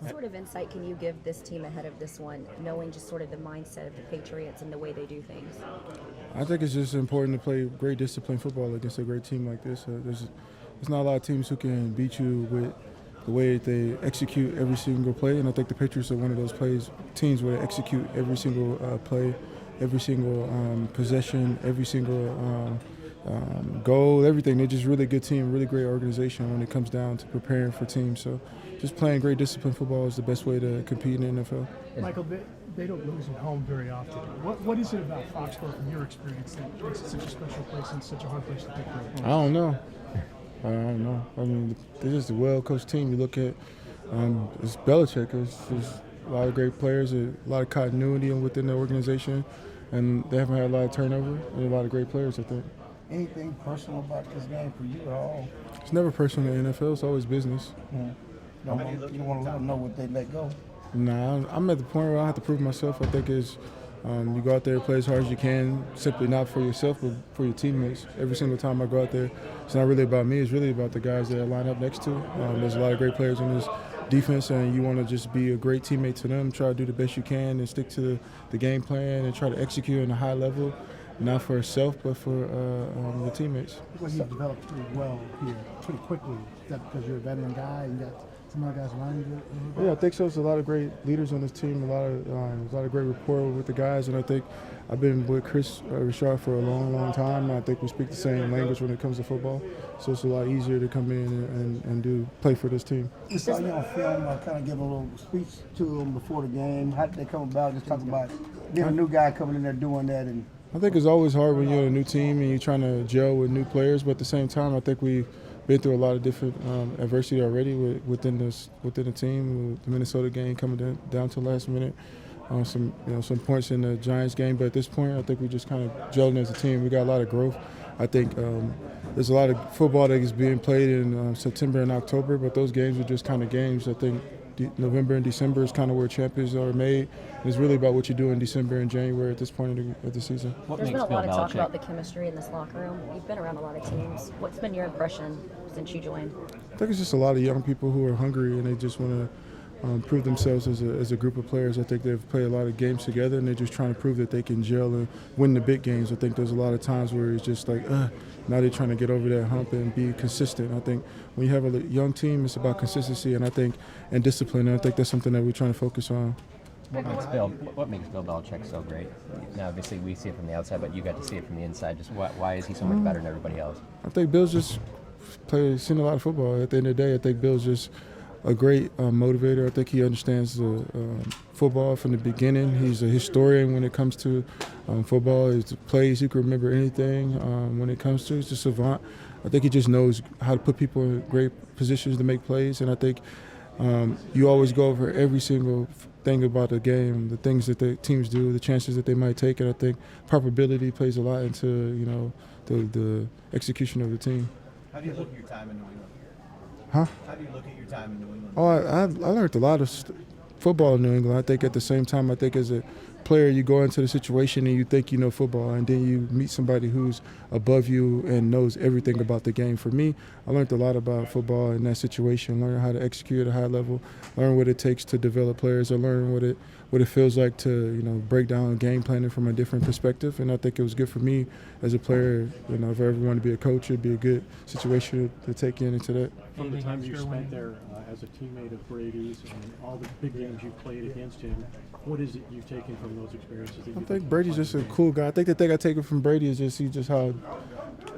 What sort of insight can you give this team ahead of this one, knowing just sort of the mindset of the Patriots and the way they do things? I think it's just important to play great disciplined football against a great team like this. There's not a lot of teams who can beat you with the way that they execute every single play, and I think the Patriots are one of those teams where they execute every single play, every single possession, every single goal, everything. They're just a really good team, really great organization when it comes down to preparing for teams. So just playing great disciplined football is the best way to compete in the NFL. Michael, they don't lose at home very often. What is it about Foxborough, from your experience, that makes it such a special place and such a hard place to pick for? I don't know. I mean, they're just a well-coached team. You look at it's Belichick. There's a lot of great players, a lot of continuity within the organization, and they haven't had a lot of turnover and a lot of great players, I think. Anything personal about this game for you at all? It's never personal in the NFL. It's always business. You don't want to let them know what they let go? Nah, I'm at the point where I have to prove myself. I think you go out there and play as hard as you can, simply not for yourself, but for your teammates. Every single time I go out there, it's not really about me. It's really about the guys that I line up next to. There's a lot of great players in this defense, and you want to just be a great teammate to them, try to do the best you can and stick to the game plan and try to execute at a high level, not for yourself, but for the teammates. Well, you've developed pretty well here, pretty quickly. Is that because you're a veteran guy and you got some other guys around you? Yeah, I think so. There's a lot of great leaders on this team, a lot of great rapport with the guys, and I think I've been with Chris Richard for a long, long time. I think we speak the same language when it comes to football, so it's a lot easier to come in and play for this team. We saw you on film kind of give a little speech to them before the game. How did they come about? Just talk about being a new guy coming in there doing that. And I think it's always hard when you're a new team and you're trying to gel with new players, but at the same time, I think we've been through a lot of different adversity already within the team. With the Minnesota game coming down to the last minute, some points in the Giants game. But at this point, I think we just kind of gelling as a team. We got a lot of growth. I think there's a lot of football that is being played in September and October, but those games are just kind of games. I think November and December is kind of where champions are made. It's really about what you do in December and January at this point of the season. There's been a lot of talk about the chemistry in this locker room. You've been around a lot of teams. What's been your impression since you joined? I think it's just a lot of young people who are hungry and they just want to prove themselves as a group of players. I think they've played a lot of games together and they're just trying to prove that they can gel and win the big games. I think there's a lot of times where it's just like, now they're trying to get over that hump and be consistent. I think when you have a young team, it's about consistency and discipline, and I think that's something that we're trying to focus on. What makes Bill Belichick so great? Now, obviously, we see it from the outside, but you got to see it from the inside. Just why is he so much better than everybody else? I think Bill's just seen a lot of football. At the end of the day, I think Bill's just a great motivator. I think he understands the football from the beginning. He's a historian when it comes to football. His plays, he can remember anything when it comes to. He's a savant. I think he just knows how to put people in great positions to make plays, and I think you always go over every single thing about the game, the things that the teams do, the chances that they might take, and I think probability plays a lot into the execution of the team. How do you look at your time in New England? Huh? How do you look at your time in New England? Oh, I learned a lot of football in New England. I think at the same time, I think as a player, you go into the situation and you think you know football, and then you meet somebody who's above you and knows everything about the game. For me, I learned a lot about football in that situation, learn how to execute at a high level, learn what it takes to develop players, or learn what it feels like to break down game planning from a different perspective. And I think it was good for me as a player. If I ever wanted to be a coach, it'd be a good situation to take into that. From the time you spent there as a teammate of Brady's and all the big games you've played against him, what is it you've taken from those experiences? I think Brady's just a cool guy. I think the thing I take from Brady is just how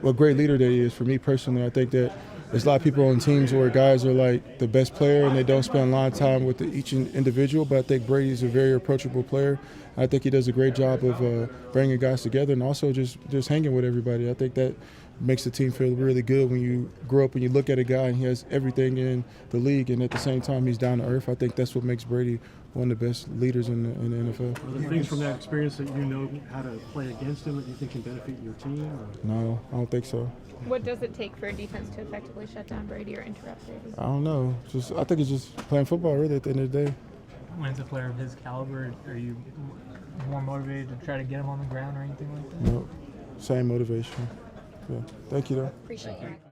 what a great leader that he is. For me personally, I think that there's a lot of people on teams where guys are like the best player and they don't spend a lot of time with each individual, but I think Brady's a very approachable player. I think he does a great job of bringing guys together and also just hanging with everybody. I think that makes the team feel really good when you grow up and you look at a guy and he has everything in the league, and at the same time he's down to earth. I think that's what makes Brady one of the best leaders in the NFL. Are there things from that experience that you know how to play against him that you think can benefit your team? Or? No, I don't think so. What does it take for a defense to effectively shut down Brady or interrupt Brady? I don't know. I think it's just playing football, really, at the end of the day. When it's a player of his caliber, are you more motivated to try to get him on the ground or anything like that? No, same motivation. Yeah. Thank you, though. Appreciate you.